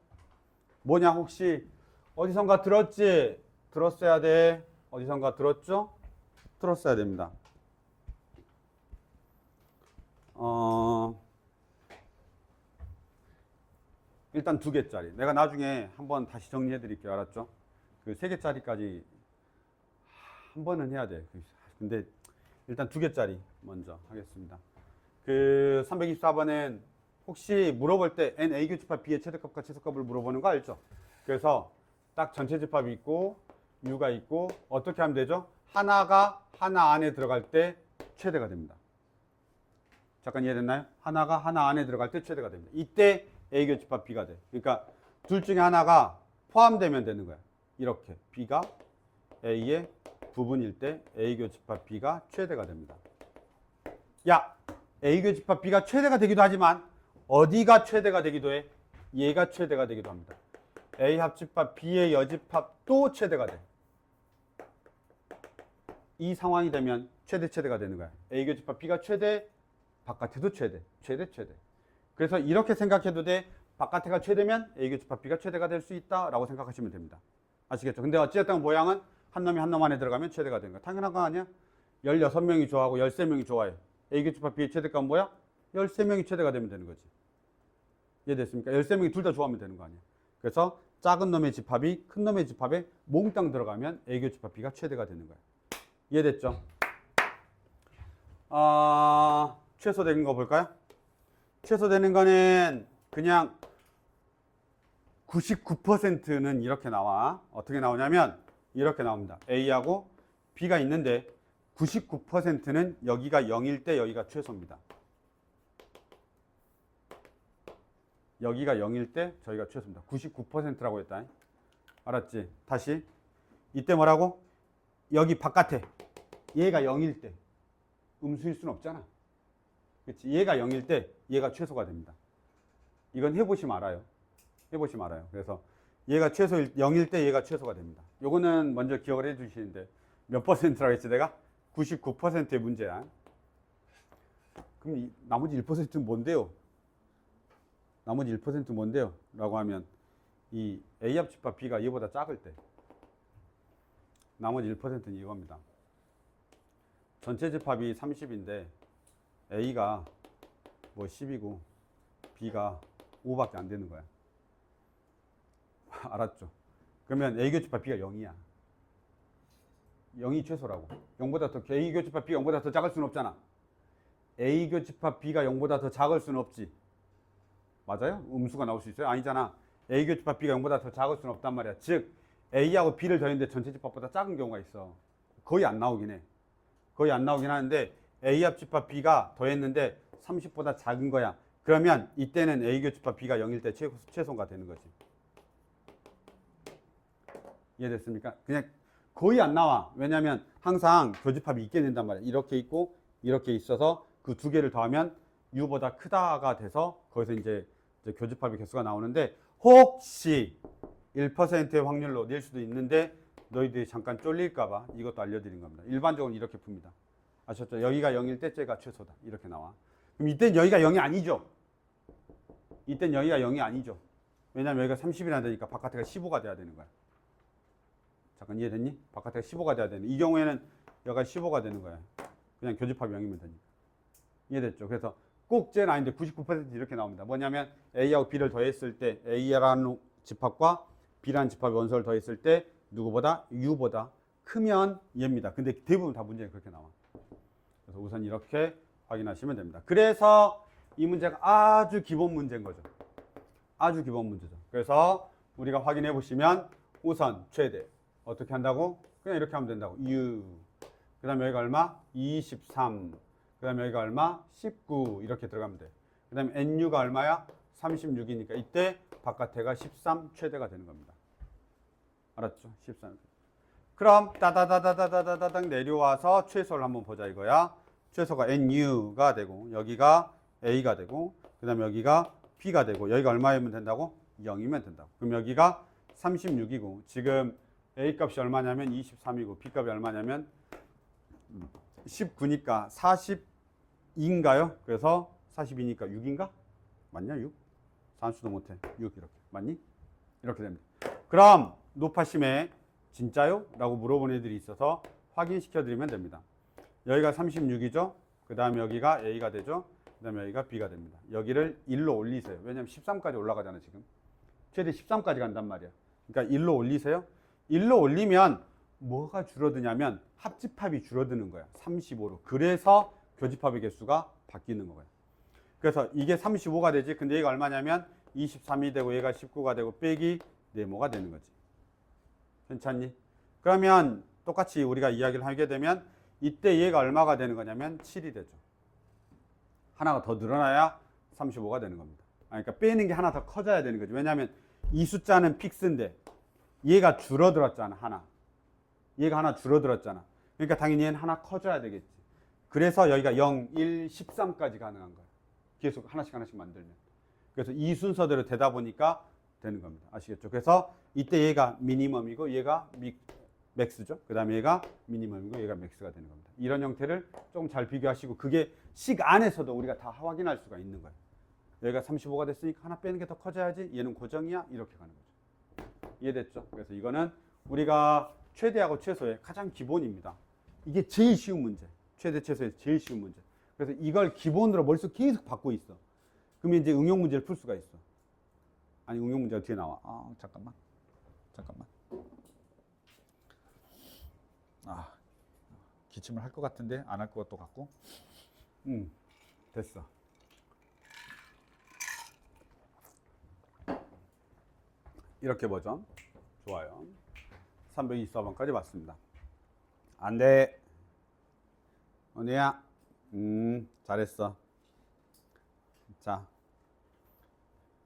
뭐냐 혹시 어디선가 들었지? 들었어야 돼. 어디선가 들었죠? 들었어야 됩니다. 일단 2개짜리. 내가 나중에 한번 다시 정리해 드릴게요. 알았죠? 그 3개짜리까지 한 번은 해야 돼. 근데 일단 2개짜리 먼저 하겠습니다. 그 324번은 혹시 물어볼 때 n a 교집합 b의 최대값과 최소값을 물어보는 거 알죠? 그래서 딱 전체 집합이 있고 u가 있고 어떻게 하면 되죠? 하나가 하나 안에 들어갈 때 최대가 됩니다. 잠깐 이해됐나요? 하나가 하나 안에 들어갈 때 최대가 됩니다. 이때 a 교집합 b가 돼. 그러니까 둘 중에 하나가 포함되면 되는 거야. 이렇게 b가 a의 부분일 때 a 교집합 b가 최대가 됩니다. 야, a 교집합 b가 최대가 되기도 하지만 어디가 최대가 되기도 해? 얘가 최대가 되기도 합니다. a 합집합 b의 여집합도 최대가 돼. 이 상황이 되면 최대가 되는 거야. a 교집합 b가 최대, 바깥에도 최대. 그래서 이렇게 생각해도 돼. 바깥에가 최대면 a 교집합 b가 최대가 될 수 있다라고 생각하시면 됩니다. 아시겠죠? 근데 어쨌든 모양은 한 놈이 한 놈 안에 들어가면 최대가 되는 거야. 당연한 거 아니야? 16명이 좋아하고 13명이 좋아해. a 교집합 b의 최대값은 뭐야? 13명이 최대가 되면 되는 거지. 이해됐습니까? 13명이 둘 다 좋아하면 되는 거 아니야. 그래서 작은 놈의 집합이 큰 놈의 집합에 몽땅 들어가면 a 교집합 b가 최대가 되는 거야. 이해됐죠? 최소되는 거 볼까요? 최소되는 거는 그냥 99%는 이렇게 나와. 어떻게 나오냐면 이렇게 나옵니다. A하고 B가 있는데 99%는 여기가 0일 때 여기가 최소입니다. 여기가 0일 때 저희가 최소입니다. 99%라고 했다. 알았지? 다시. 이때 뭐라고? 여기 바깥에 얘가 0일 때 음수일 수는 없잖아. 그렇지? 얘가 0일 때 얘가 최소가 됩니다. 이건 해보시면 알아요. 그래서 얘가 최소 0일 때 얘가 최소가 됩니다. 요거는 먼저 기억을 해 주시는데 몇 퍼센트라고 했지 내가? 99%의 문제야. 그럼 이 나머지 1%는 뭔데요? 나머지 1%는 뭔데요? 라고 하면 이 A 합집합 B가 얘보다 작을 때 나머지 1%는 이겁니다. 전체 집합이 30인데 A가 뭐 10이고 B가 5밖에 안 되는 거야. 알았죠? 그러면 A 교집합 B가 0이야. 0이 최소라고. 0보다 더 A 교집합 B가 0보다 더 작을 수는 없잖아. A 교집합 B가 0보다 더 작을 수는 없지. 맞아요? 음수가 나올 수 있어요? 아니잖아. A 교집합 B가 0보다 더 작을 수는 없단 말이야. 즉 A하고 B를 더했는데 전체 집합보다 작은 경우가 있어. 거의 안 나오긴 해. 거의 안 나오긴 하는데 A 합집합 B가 더했는데 30보다 작은 거야. 그러면 이때는 A 교집합 B가 0일 때 최소가 되는 거지. 이해됐습니까? 그냥 거의 안 나와. 왜냐하면 항상 교집합이 있게 된단 말이야. 이렇게 있고 이렇게 있어서 그 두 개를 더하면 U보다 크다가 돼서 거기서 이제 교집합의 개수가 나오는데 혹시 1%의 확률로 낼 수도 있는데 너희들이 잠깐 쫄릴까봐 이것도 알려드린 겁니다. 일반적으로 이렇게 풉니다. 아셨죠? 여기가 0일 때 쟤가 최소다. 이렇게 나와. 그럼 이땐 여기가 0이 아니죠? 이땐 여기가 0이 아니죠? 왜냐면 여기가 30이나 되니까 바깥에가 15가 돼야 되는 거야. 잠깐 이해됐니? 바깥에가 15가 돼야 되는. 이 경우에는 여기가 15가 되는 거야. 그냥 교집합이 0이면 되니까. 이해됐죠? 그래서 꼭 쟤는 아닌데 99% 이렇게 나옵니다. 뭐냐면 A하고 B를 더했을 때 A라는 집합과 B라는 집합의 원소를 더했을 때 누구보다? U보다 크면 얘입니다. 근데 대부분 다 문제는 그렇게 나와. 그래서 우선 이렇게 확인하시면 됩니다. 그래서 이 문제가 아주 기본 문제인 거죠. 아주 기본 문제죠. 그래서 우리가 확인해 보시면 우선 최대 어떻게 한다고? 그냥 이렇게 하면 된다고. U 그 다음에 여기가 얼마? 23 그 다음에 여기가 얼마? 19 이렇게 들어가면 돼. 그 다음에 NU가 얼마야? 36이니까 이때 바깥에가 13 최대가 되는 겁니다. 알았죠? 13. 그럼 따다다다다다다닥 내려와서 최소를 한번 보자 이거야. 최소가 NU가 되고 여기가 A가 되고 그 다음에 여기가 B가 되고 여기가 얼마이면 된다고? 0이면 된다고. 그럼 여기가 36이고 지금 A 값이 얼마냐면 23이고 B 값이 얼마냐면 19니까 42인가요? 그래서 42니까 6인가? 맞냐 6? 산수도 못해 6 이렇게 맞니? 이렇게 됩니다. 그럼 노파심에 진짜요? 라고 물어본 애들이 있어서 확인시켜 드리면 됩니다. 여기가 36이죠. 그 다음에 여기가 A가 되죠. 그 다음에 여기가 B가 됩니다. 여기를 1로 올리세요. 왜냐면 13까지 올라가잖아요 지금. 최대 13까지 간단 말이야. 그러니까 1로 올리세요. 1로 올리면 뭐가 줄어드냐면 합집합이 줄어드는 거야. 35로. 그래서 교집합의 개수가 바뀌는 거예요. 그래서 이게 35가 되지. 근데 얘가 얼마냐면 23이 되고 얘가 19가 되고 빼기 네모가 되는 거지. 괜찮니? 그러면 똑같이 우리가 이야기를 하게 되면 이때 얘가 얼마가 되는 거냐면 7이 되죠. 하나가 더 늘어나야 35가 되는 겁니다. 그러니까 빼는 게 하나 더 커져야 되는 거죠. 왜냐하면 이 숫자는 픽스인데 얘가 줄어들었잖아. 하나. 얘가 하나 줄어들었잖아. 그러니까 당연히 얘는 하나 커져야 되겠지. 그래서 여기가 0, 1, 13까지 가능한 거야. 계속 하나씩 만들면. 그래서 이 순서대로 되다 보니까 되는 겁니다. 아시겠죠? 그래서 이때 얘가 미니멈이고 얘가 맥스죠. 그 다음에 얘가 미니멈이고 얘가 맥스가 되는 겁니다. 이런 형태를 좀 잘 비교하시고 그게 식 안에서도 우리가 다 확인할 수가 있는 거예요. 여기가 35가 됐으니까 하나 빼는 게 더 커져야지. 얘는 고정이야. 이렇게 가는 거죠. 이해됐죠? 그래서 이거는 우리가 최대하고 최소의 가장 기본입니다. 이게 제일 쉬운 문제. 최대 최소의 제일 쉬운 문제. 그래서 이걸 기본으로 머릿속 계속 받고 있어. 그러면 이제 응용 문제를 풀 수가 있어. 아니 응용 문제가 뒤에 나와. 잠깐만. 기침을 할 것 같은데 안 할 것 같고. 됐어. 이렇게 버전. 좋아요. 324번까지 맞습니다. 안 돼. 언니야. 잘했어. 자.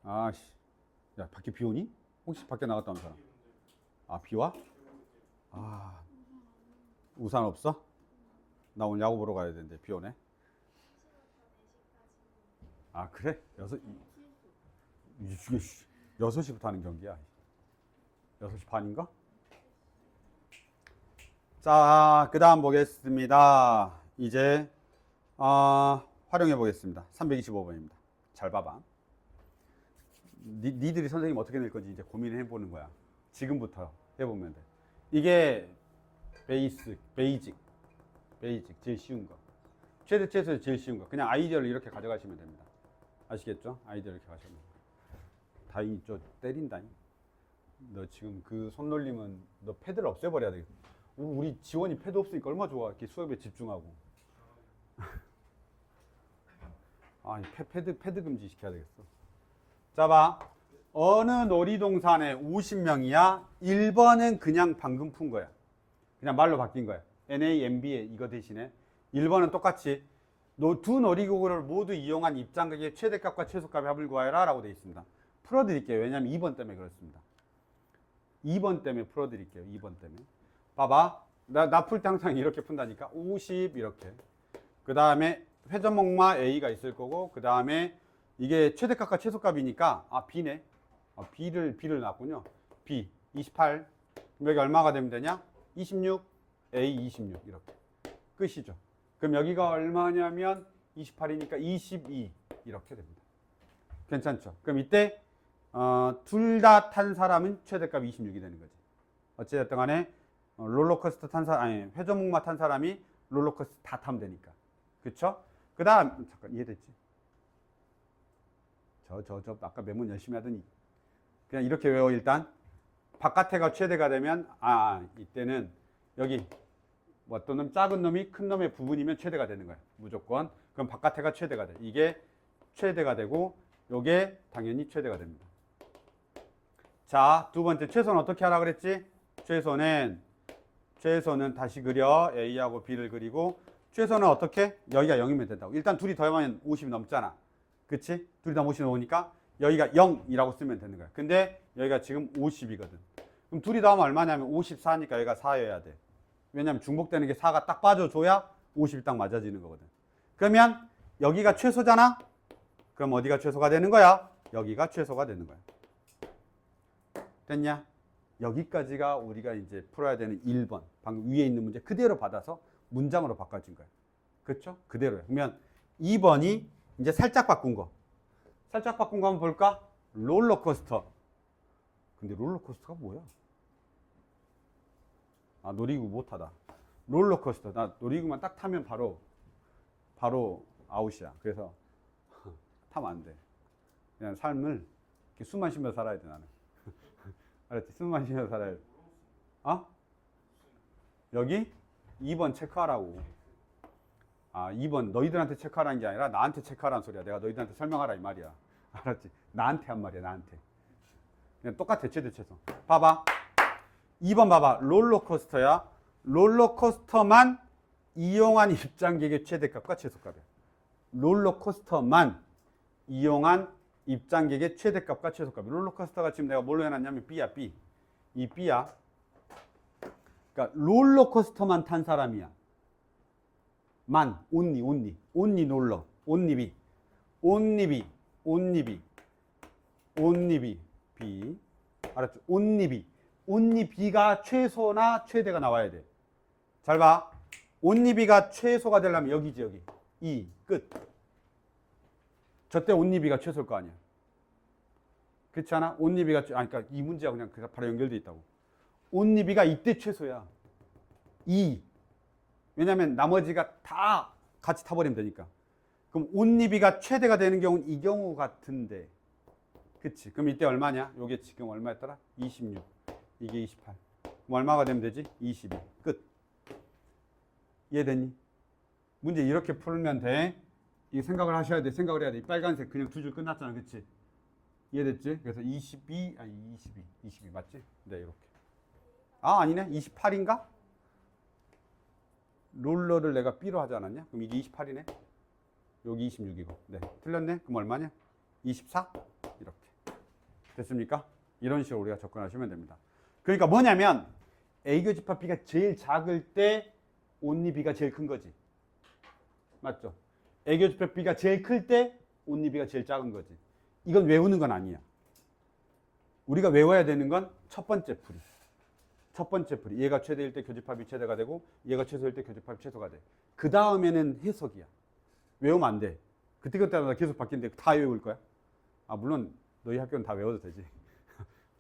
아씨. 야, 밖에 비 오니? 혹시 밖에 나갔다 온 사람? 비 와? 우산 없어? 나 오늘 야구 보러 가야 되는데 비 오네. 그래? 6시부터 하는 경기야. 6시 반인가? 자, 그 다음 보겠습니다. 이제 활용해 보겠습니다. 325번입니다. 잘 봐봐. 니들이 선생님 어떻게 낼 건지 이제 고민해 보는 거야. 지금부터 해보면 돼. 이게 베이직 제일 쉬운 거. 최대 최소의 제일 쉬운 거. 그냥 아이디어를 이렇게 가져가시면 됩니다. 아시겠죠? 아이디어를 이렇게 가시면 됩니다. 다행히 저 때린다니. 너 지금 그 손놀림은 너 패드를 없애버려야 되겠다. 우리 지원이 패드 없으니까 얼마나 좋아. 이렇게 수업에 집중하고. 패드 금지 시켜야 되겠어. 자, 봐. 어느 놀이동산에 50명이야? 1번은 그냥 방금 푼 거야. 그냥 말로 바뀐 거야. NAMB에 이거 대신에 1번은 똑같이 두 놀이기구를 모두 이용한 입장객의 최대값과 최소값의 합을 구하여라 라고 되어 있습니다. 풀어드릴게요. 왜냐하면 2번 때문에 그렇습니다. 2번 때문에 풀어드릴게요. 2번 때문에. 봐봐. 나 풀 때 항상 이렇게 푼다니까. 50 이렇게. 그 다음에 회전목마 A가 있을 거고 그 다음에 이게 최대값과 최소값이니까 B네. B를 놨군요. B 28. 여기 얼마가 되면 되냐? 26 A 26 이렇게. 끝이죠. 그럼 여기가 얼마냐면 28이니까 22 이렇게 됩니다. 괜찮죠? 그럼 이때 둘 다 탄 사람은 최대값 26이 되는 거지. 어찌됐든 간에 롤러코스터 탄 사람, 아니 회전목마 탄 사람이 롤러코스터 다 타면 되니까. 그쵸? 그 다음 잠깐 이해됐지? 아까 메모 열심히 하더니 그냥 이렇게 외워. 일단 바깥에가 최대가 되면 이때는 여기 어떤 놈 작은 놈이 큰 놈의 부분이면 최대가 되는 거야. 무조건. 그럼 바깥에가 최대가 돼. 이게 최대가 되고 요게 당연히 최대가 됩니다. 자, 두 번째 최소는 어떻게 하라 그랬지? 최소는 다시 그려. A하고 B를 그리고 최소는 어떻게? 여기가 0이면 된다고. 일단 둘이 더하면 50이 넘잖아. 그치? 둘이 다 50이 넘으니까 여기가 0이라고 쓰면 되는 거야. 근데 여기가 지금 50이거든. 그럼 둘이 더하면 얼마냐면 54니까 여기가 4여야 돼. 왜냐면 중복되는 게 4가 딱 빠져줘야 50이 딱 맞아지는 거거든. 그러면 여기가 최소잖아? 그럼 어디가 최소가 되는 거야? 여기가 최소가 되는 거야. 됐냐? 여기까지가 우리가 이제 풀어야 되는 1번. 방금 위에 있는 문제 그대로 받아서 문장으로 바꿔진 거야. 그렇죠? 그대로야. 그러면 2번이 이제 살짝 바꾼 거. 살짝 바꾼 거 한번 볼까? 롤러코스터. 근데 롤러코스터가 뭐야? 놀이기구 못하다. 롤러코스터. 나 놀이기구만 딱 타면 바로 아웃이야. 그래서 타면 안 돼. 그냥 삶을 이렇게 숨만 쉬면서 살아야 돼, 나는. 알았지? 숨만 쉬면서 살아야 돼. 어? 여기 2번 체크하라고. 아, 2번 너희들한테 체크하라는 게 아니라 나한테 체크하라는 소리야. 내가 너희들한테 설명하라 이 말이야. 알았지? 나한테 한 말이야, 나한테. 그냥 똑같아, 최대 최소. 봐봐. 2번 봐봐. 롤러코스터야. 롤러코스터만 이용한 입장객의 최대값과 최소값이야. 롤러코스터만 이용한 입장객의 최대값과 최소값. 롤러코스터가 지금 내가 뭘로 해놨냐면 B야, B. 이 B야. 그러니까 롤러코스터만 탄 사람이야. only 롤러, only B, only B, only B, only B, B. 알았죠? only B, only B가 최소나 최대가 나와야 돼. 잘 봐. only B가 최소가 되려면 여기지, 여기. 2, 끝. 저때 only B가 최소일 거 아니야. 그렇지 않아? only B가, 그러니까 이 문제가 그냥 바로 연결돼 있다고. only B가 이때 최소야. 2. 왜냐면 나머지가 다 같이 타버리면 되니까. 그럼 only B가 최대가 되는 경우는 이 경우 같은데. 그치? 그럼 이때 얼마냐? 요게 지금 얼마였더라? 26. 이게 28. 그럼 얼마가 되면 되지? 22. 끝. 이해됐니? 문제 이렇게 풀면 돼. 이 생각을 하셔야 돼. 생각을 해야 돼. 이 빨간색 그냥 두 줄 끝났잖아. 그치? 이해됐지? 그래서 22 맞지? 네, 이렇게. 아, 아니네. 28인가? 롤러를 내가 B로 하지 않았냐? 그럼 이게 28이네. 여기 26이고. 네, 틀렸네. 그럼 얼마냐? 24? 이렇게. 됐습니까? 이런 식으로 우리가 접근하시면 됩니다. 그러니까 뭐냐면 A 교집합 B가 제일 작을 때 only B가 제일 큰 거지. 맞죠? A 교집합 B가 제일 클 때 only B가 제일 작은 거지. 이건 외우는 건 아니야. 우리가 외워야 되는 건 첫 번째 풀이. 첫 번째 풀이. 얘가 최대일 때 교집합이 최대가 되고 얘가 최소일 때 교집합이 최소가 돼. 그 다음에는 해석이야. 외우면 안 돼. 그때그때마다 계속 바뀌는데 다 외울 거야? 아, 물론 너희 학교는 다 외워도 되지.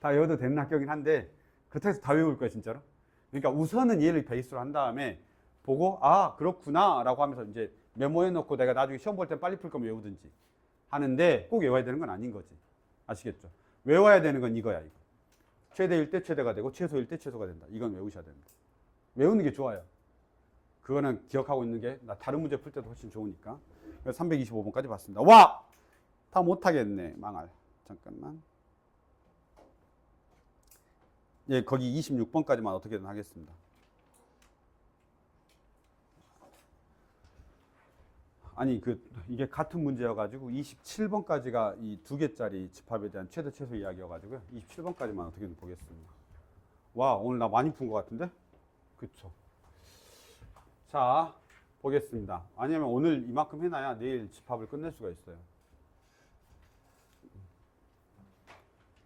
다 외워도 되는 학교긴 한데 그렇다고 해서 다 외울 거야, 진짜로? 그러니까 우선은 얘를 베이스로 한 다음에 보고 아, 그렇구나 라고 하면서 이제 메모해 놓고 내가 나중에 시험 볼 땐 빨리 풀 거면 외우든지 하는데 꼭 외워야 되는 건 아닌 거지. 아시겠죠? 외워야 되는 건 이거야, 이거. 최대일 때 최대가 되고 최소일 때 최소가 된다. 이건 외우셔야 됩니다. 외우는 게 좋아요. 그거는 기억하고 있는 게 나 다른 문제 풀 때도 훨씬 좋으니까. 325번까지 봤습니다. 와! 다 못하겠네. 망할. 잠깐만. 예, 거기 26번까지만 어떻게든 하겠습니다. 아니, 이게 같은 문제여가지고 27번까지가 이 두 개짜리 집합에 대한 최대 최소 이야기여가지고요. 27번까지만 어떻게든 보겠습니다. 와, 오늘 나 많이 푼 것 같은데? 그쵸. 자, 보겠습니다. 아니면 오늘 이만큼 해놔야 내일 집합을 끝낼 수가 있어요.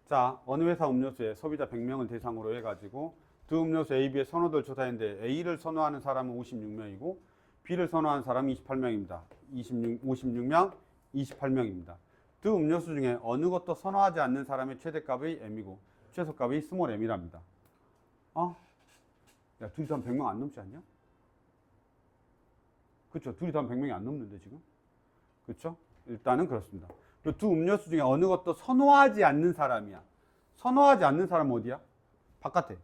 자, 어느 회사 음료수에 소비자 100명을 대상으로 해가지고 두 음료수 A, B의 선호도를 조사했는데 A를 선호하는 사람은 56명이고 B를 선호하는 사람은 28명입니다. 56명, 28명입니다. 두 음료수 중에 어느 것도 선호하지 않는 사람의 최대값의 M이고 최소값이 스몰 m이랍니다. 야, 둘이 다 100명 안 넘지 않냐? 그쵸? 둘이 다 100명이 안 넘는데 지금? 그쵸? 일단은 그렇습니다. 그 두 음료수 중에 어느 것도 선호하지 않는 사람이야. 선호하지 않는 사람은 어디야? 바깥에.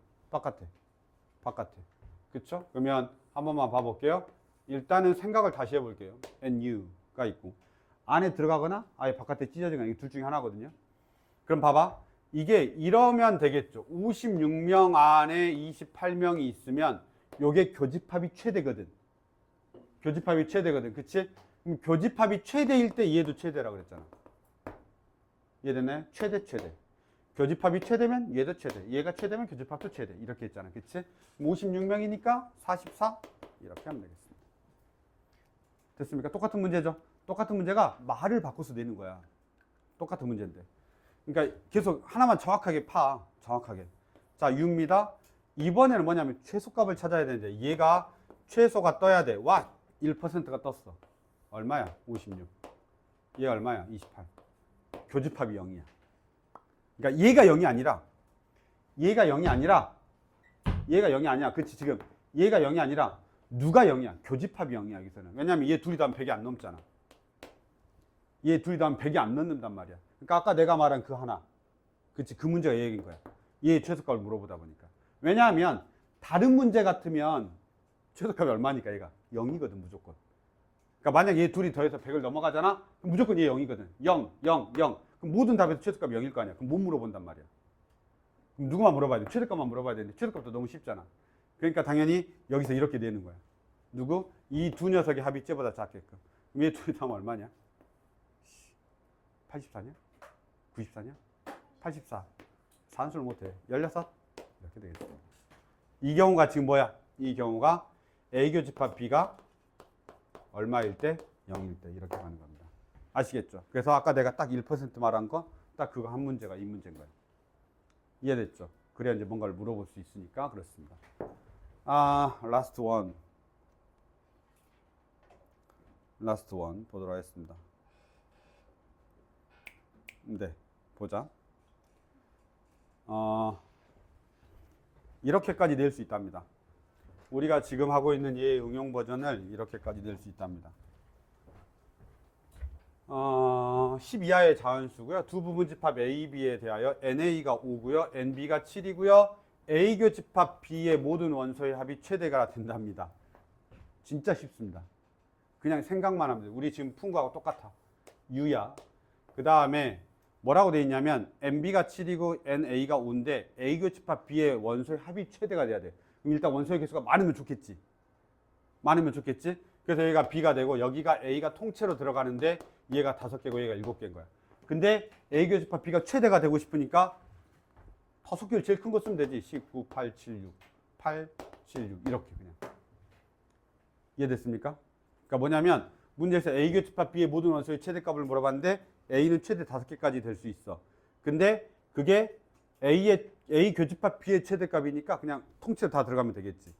그쵸? 그러면 한 번만 봐볼게요. 일단은 생각을 다시 해볼게요. NU가 있고 안에 들어가거나 아예 바깥에 찢어지거나 이 둘 중에 하나거든요. 그럼 봐봐. 이게 이러면 되겠죠. 56명 안에 28명이 있으면 요게 교집합이 최대거든. 그치? 그럼 교집합이 최대일 때 얘도 최대라고 그랬잖아. 이해됐나요? 최대. 교집합이 최대면 얘도 최대. 얘가 최대면 교집합도 최대. 이렇게 했잖아. 그치? 56명이니까 44? 이렇게 하면 되겠습니다. 됐습니까? 똑같은 문제죠. 똑같은 문제가 말을 바꿔서 내는 거야. 똑같은 문제인데. 그러니까 계속 하나만 정확하게 파. 정확하게. 자, 6입니다. 이번에는 뭐냐면 최소값을 찾아야 되는데 얘가 최소가 떠야 돼. 와! 1%가 떴어. 얼마야? 56. 얘 얼마야? 28. 교집합이 0이야. 그러니까 얘가 0이 아니라 그치? 지금 얘가 0이 아니라 누가 0이야? 교집합이 0이야, 여기서는. 왜냐면 얘 둘이 다 100이 안 넘잖아. 얘 둘이 다 100이 안 넘는단 말이야. 그러니까 아까 내가 말한 그 하나. 그치? 그 문제가 얘 얘기인 거야. 얘 최소값을 물어보다 보니까. 왜냐하면 다른 문제 같으면 최소값이 얼마니까 얘가 0이거든 무조건. 그러니까 만약 얘 둘이 더해서 100을 넘어가잖아? 그럼 무조건 얘 0이거든. 0, 0, 0. 그럼 모든 답에서 최소값이 0일 거 아니야. 그럼 못 물어본단 말이야. 그럼 누구만 물어봐야 돼? 최소값만 물어봐야 되는데 최소값도 너무 쉽잖아. 그러니까 당연히 여기서 이렇게 되는 거야. 누구? 이 두 녀석의 합이 쟤보다 작게끔. 그럼 얘 둘이 더하면 얼마냐? 84냐? 94냐? 84. 산수를 못해. 16? 이렇게 되겠어. 이 경우가 지금 뭐야? 이 경우가 A 교집합 B가 얼마일 때? 0일 때 이렇게 가는 겁니다. 아시겠죠? 그래서 아까 내가 딱 1% 말한 거 딱 그거 한 문제가 이 문제인 거예요. 이해됐죠? 그래야 이제 뭔가를 물어볼 수 있으니까 그렇습니다. 라스트 원. 라스트 원 보도록 하겠습니다. 네, 보자. 이렇게까지 낼 수 있답니다. 우리가 지금 하고 있는 이 응용 버전을 이렇게까지 낼 수 있답니다. 10 이하의 자연수고요. 두 부분집합 A, B에 대하여 NA가 5고요. NB가 7이고요. A 교집합 B의 모든 원소의 합이 최대가 된답니다. 진짜 쉽습니다. 그냥 생각만 하면 돼요. 우리 지금 푼 거하고 똑같아. U야. 그 다음에 뭐라고 돼 있냐면 NB가 7이고 NA가 5인데 A 교집합 B의 원소의 합이 최대가 돼야 돼. 그럼 일단 원소의 개수가 많으면 좋겠지. 많으면 좋겠지. 그래서 여기가 B가 되고 여기가 A가 통째로 들어가는데 얘가 5개고 얘가 7개인 거야. 근데 A 교집합 B가 최대가 되고 싶으니까 5개를 제일 큰 거 쓰면 되지. 19, 8, 7, 6. 8, 7, 6 이렇게 그냥. 이해됐습니까? 그러니까 뭐냐면 문제에서 A 교집합 B의 모든 원소의 최대값을 물어봤는데 A는 최대 5개까지 될 수 있어. 근데 그게 A 교집합 B의 최대값이니까 그냥 통째로 다 들어가면 되겠지.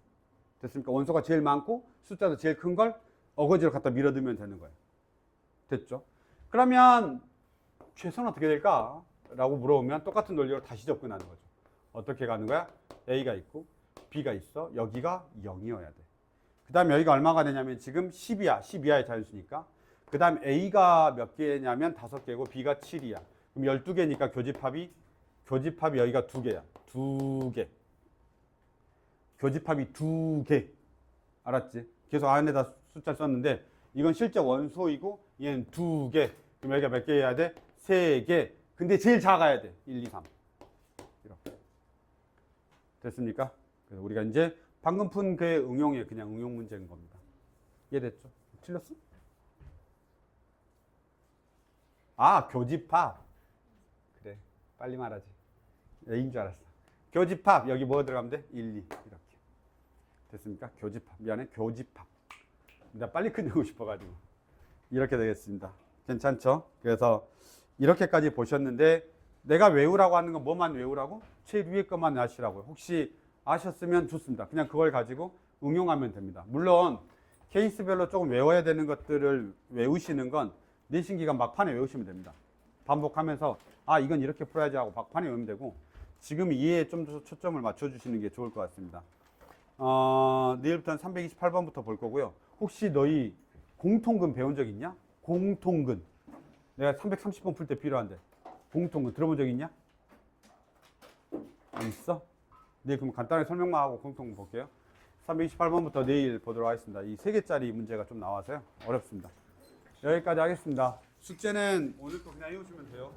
됐습니까? 원소가 제일 많고 숫자도 제일 큰 걸 어거지로 갖다 밀어두면 되는 거예요. 됐죠? 그러면 최소는 어떻게 될까? 라고 물어보면 똑같은 논리로 다시 접근하는 거죠. 어떻게 가는 거야? A가 있고 B가 있어. 여기가 0이어야 돼. 그 다음에 여기가 얼마가 되냐면 지금 10이야. 10 이하의 자연수니까. 그 다음 A가 몇 개냐면 5개고 B가 7이야. 그럼 12개니까 교집합이 여기가 2개야. 2개. 교집합이 2개. 알았지? 계속 안에다 숫자 썼는데 이건 실제 원소이고 얘는 2개. 그럼 여기가 몇 개 해야 돼? 3개. 근데 제일 작아야 돼. 1, 2, 3. 이렇게. 됐습니까? 그래서 우리가 이제 방금 푼 그 응용에 그냥 응용 문제인 겁니다. 이해됐죠? 틀렸어? 교집합. 그래. 빨리 말하지. A인 줄 알았어. 교집합. 여기 뭐 들어가면 돼? 1, 2. 이렇게. 됐습니까? 교집합. 미안해. 교집합. 나 빨리 끝내고 싶어가지고. 이렇게 되겠습니다. 괜찮죠? 그래서 이렇게까지 보셨는데 내가 외우라고 하는 건 뭐만 외우라고? 제일 위에 것만 아시라고요. 혹시 아셨으면 좋습니다. 그냥 그걸 가지고 응용하면 됩니다. 물론 케이스별로 조금 외워야 되는 것들을 외우시는 건 내신 기간 막판에 외우시면 됩니다. 반복하면서 이건 이렇게 풀어야지 하고 막판에 외우면 되고 지금 이해에 좀 더 초점을 맞춰주시는 게 좋을 것 같습니다. 내일부터는 328번부터 볼 거고요. 혹시 너희 공통근 배운 적 있냐? 공통근. 내가 330번 풀 때 필요한데. 공통근 들어본 적 있냐? 안 있어? 네, 그럼 간단하게 설명만 하고 공통근 볼게요. 328번부터 내일 보도록 하겠습니다. 이 3개짜리 문제가 좀 나와서요. 어렵습니다. 여기까지 하겠습니다. 숙제는 오늘 또 그냥 해오시면 돼요.